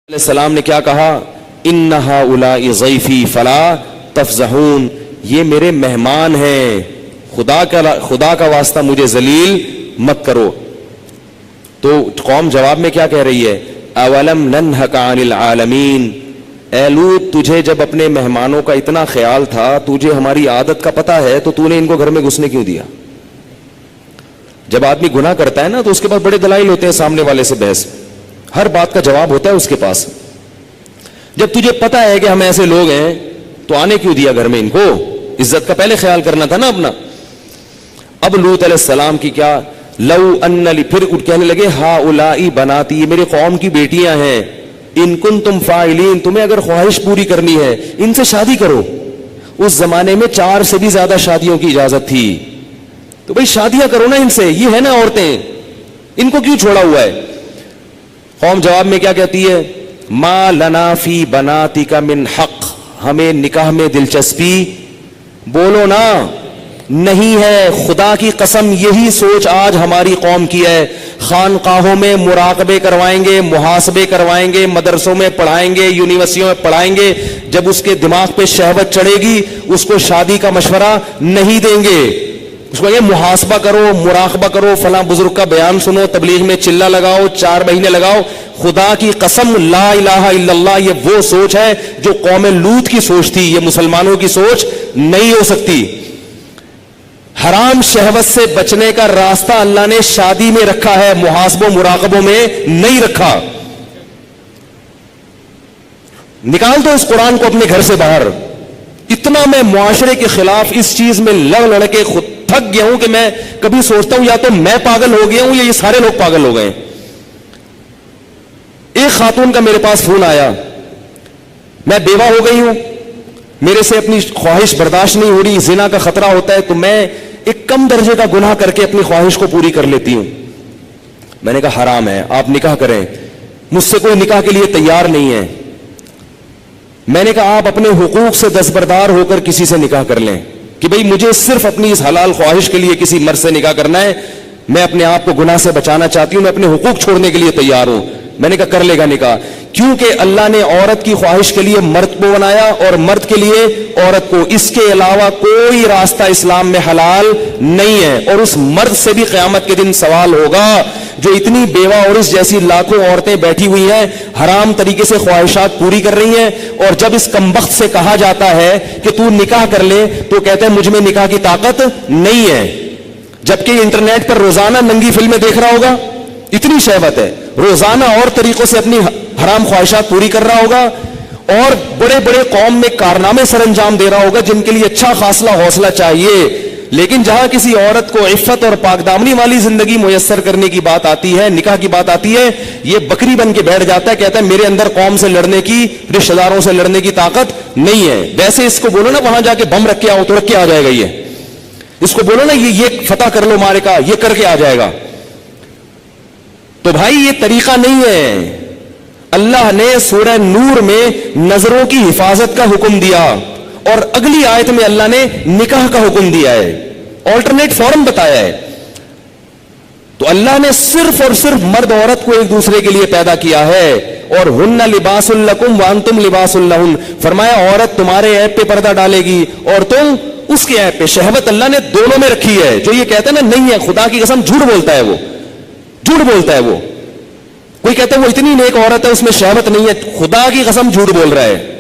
علیہ السلام نے کیا کہا؟ ان ہؤلاء ضیفی فلا تفضحون، یہ میرے مہمان ہیں، خدا کا واسطہ مجھے ذلیل مت کرو۔ تو قوم جواب میں کیا کہہ رہی ہے؟ اولم ننہک عن العالمین، اے لوط تجھے جب اپنے مہمانوں کا اتنا خیال تھا، تجھے ہماری عادت کا پتہ ہے، تو تو نے ان کو گھر میں گھسنے کیوں دیا؟ جب آدمی گناہ کرتا ہے نا تو اس کے پاس بڑے دلائل ہوتے ہیں، سامنے والے سے بحث، ہر بات کا جواب ہوتا ہے اس کے پاس۔ جب تجھے پتا ہے کہ ہم ایسے لوگ ہیں تو آنے کیوں دیا گھر میں؟ ان کو عزت کا پہلے خیال کرنا تھا نا اپنا۔ اب لوط علیہ السلام کی کیا، لو ان لی، پھر کہنے لگے ہؤلاء بناتی، یہ میری قوم کی بیٹیاں ہیں، ان کنتم فاعلین، تمہیں اگر خواہش پوری کرنی ہے ان سے شادی کرو۔ اس زمانے میں 4 سے بھی زیادہ شادیوں کی اجازت تھی، تو بھئی شادیاں کرو نا ان سے، یہ ہے نا عورتیں، ان کو کیوں چھوڑا ہوا ہے؟ قوم جواب میں کیا کہتی ہے؟ ما لنا فی بناتک من حق، ہمیں نکاح میں دلچسپی بولو نا نہیں ہے۔ خدا کی قسم یہی سوچ آج ہماری قوم کی ہے۔ خانقاہوں میں مراقبے کروائیں گے، محاسبے کروائیں گے، مدرسوں میں پڑھائیں گے، یونیورسٹیوں میں پڑھائیں گے، جب اس کے دماغ پہ شہوت چڑھے گی اس کو شادی کا مشورہ نہیں دیں گے، اس کو یہ محاسبہ کرو، مراقبہ کرو، فلاں بزرگ کا بیان سنو، تبلیغ میں چلہ لگاؤ، 4 مہینے لگاؤ۔ خدا کی قسم لا الہ الا اللہ، یہ وہ سوچ ہے جو قوم لوط کی سوچ تھی، یہ مسلمانوں کی سوچ نہیں ہو سکتی۔ حرام شہوت سے بچنے کا راستہ اللہ نے شادی میں رکھا ہے، محاسبوں مراقبوں میں نہیں رکھا۔ نکال دو اس قرآن کو اپنے گھر سے باہر۔ اتنا میں معاشرے کے خلاف اس چیز میں لڑ کے خود تھک گیا ہوں کہ میں کبھی سوچتا ہوں یا تو میں پاگل ہو گیا ہوں یا یہ سارے لوگ پاگل ہو گئے۔ ایک خاتون کا میرے پاس فون آیا، میں بیوہ ہو گئی ہوں، میرے سے اپنی خواہش برداشت نہیں ہو رہی، زنا کا خطرہ ہوتا ہے، تو میں ایک کم درجے کا گناہ کر کے اپنی خواہش کو پوری کر لیتی ہوں۔ میں نے کہا حرام ہے، آپ نکاح کریں، مجھ سے کوئی نکاح کے لیے تیار نہیں ہے۔ میں نے کہا آپ اپنے حقوق سے دستبردار ہو کر کسی سے نکاح کر لیں کہ بھئی مجھے صرف اپنی اس حلال خواہش کے لیے کسی مرد سے نکاح کرنا ہے، میں اپنے آپ کو گناہ سے بچانا چاہتی ہوں، میں اپنے حقوق چھوڑنے کے لیے تیار ہوں۔ میں نے کہا کر لے گا نکاح، کیونکہ اللہ نے عورت کی خواہش کے لیے مرد کو بنایا اور مرد کے لیے عورت کو، اس کے علاوہ کوئی راستہ اسلام میں حلال نہیں ہے۔ اور اس مرد سے بھی قیامت کے دن سوال ہوگا جو اتنی بیوہ اور اس جیسی لاکھوں عورتیں بیٹھی ہوئی ہیں، حرام طریقے سے خواہشات پوری کر رہی ہیں، اور جب اس کمبخت سے کہا جاتا ہے کہ تو نکاح کر لے تو کہتے ہیں مجھ میں نکاح کی طاقت نہیں ہے، جبکہ انٹرنیٹ پر روزانہ ننگی فلمیں دیکھ رہا ہوگا، اتنی شہوت ہے، روزانہ اور طریقوں سے اپنی حرام خواہشات پوری کر رہا ہوگا، اور بڑے بڑے قوم میں کارنامے سر انجام دے رہا ہوگا جن کے لیے اچھا خاصا حوصلہ چاہیے۔ لیکن جہاں کسی عورت کو عفت اور پاک دامنی والی زندگی میسر کرنے کی بات آتی ہے، نکاح کی بات آتی ہے، یہ بکری بن کے بیٹھ جاتا ہے، کہتا ہے میرے اندر قوم سے لڑنے کی، رشتہ داروں سے لڑنے کی طاقت نہیں ہے۔ ویسے اس کو بولو نا وہاں جا کے بم رکھ کے آؤ تو رکھ کے آ جائے گا، یہ اس کو بولو نا یہ فتح کر لو مارے کا، یہ کر کے آ جائے گا۔ تو بھائی یہ طریقہ نہیں ہے۔ اللہ نے سورہ نور میں نظروں کی حفاظت کا حکم دیا، اور اگلی آیت میں اللہ نے نکاح کا حکم دیا ہے، آلٹرنیٹ فارم بتایا ہے۔ تو اللہ نے صرف اور صرف مرد عورت کو ایک دوسرے کے لیے پیدا کیا ہے، اور ہن لباس لکم وانتم لباس لہن، فرمایا عورت تمہارے عیب پہ پردہ ڈالے گی اور تم اس کے عیب پہ۔ شہوت اللہ نے دونوں میں رکھی ہے۔ جو یہ کہتا ہے نا نہیں ہے، خدا کی قسم جھوٹ بولتا ہے، وہ جھوٹ بولتا ہے۔ وہ کوئی کہتا ہے وہ اتنی نیک عورت ہے اس میں شہوت نہیں ہے، خدا کی قسم جھوٹ بول رہا ہے۔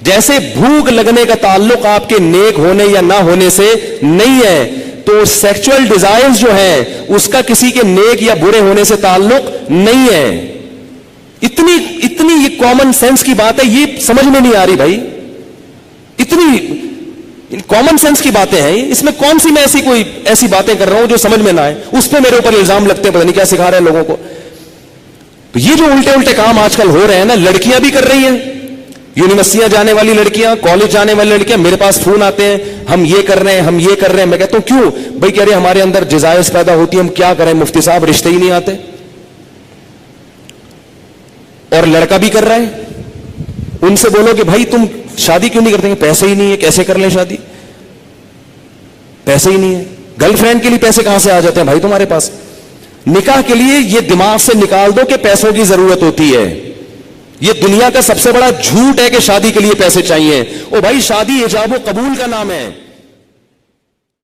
جیسے بھوک لگنے کا تعلق آپ کے نیک ہونے یا نہ ہونے سے نہیں ہے، تو سیکچول ڈیزائرز جو ہیں اس کا کسی کے نیک یا برے ہونے سے تعلق نہیں ہے۔ اتنی یہ کامن سینس کی بات ہے، یہ سمجھ میں نہیں آ رہی بھائی، اتنی کامن سینس کی باتیں ہیں، اس میں کون سی میں ایسی باتیں کر رہا ہوں جو سمجھ میں نہ آئے، اس پہ میرے اوپر الزام لگتے ہیں، پتہ نہیں کیا سکھا رہے ہیں لوگوں کو۔ تو یہ جو الٹے کام آج کل ہو رہے ہیں نا، لڑکیاں بھی کر رہی ہیں، یونیورسٹیاں جانے والی لڑکیاں، کالج جانے والی لڑکیاں میرے پاس فون آتے ہیں، ہم یہ کر رہے ہیں، ہم یہ کر رہے ہیں۔ میں کہتا ہوں کیوں بھائی؟ کہہ رہے ہمارے اندر جزائز پیدا ہوتی ہے، ہم کیا کریں مفتی صاحب، رشتے ہی نہیں آتے۔ اور لڑکا بھی کر رہا ہے، ان سے بولو کہ بھائی تم شادی کیوں نہیں کرتے؟ پیسے ہی نہیں ہے، کیسے کر لیں شادی؟ پیسے ہی نہیں ہے۔ گرل فرینڈ کے لیے پیسے کہاں سے آ جاتے ہیں بھائی تمہارے پاس؟ نکاح کے لیے یہ دماغ سے نکال دو کہ پیسوں کی ضرورت ہوتی ہے، یہ دنیا کا سب سے بڑا جھوٹ ہے کہ شادی کے لیے پیسے چاہیے. او بھائی شادی ایجاب و قبول کا نام ہے.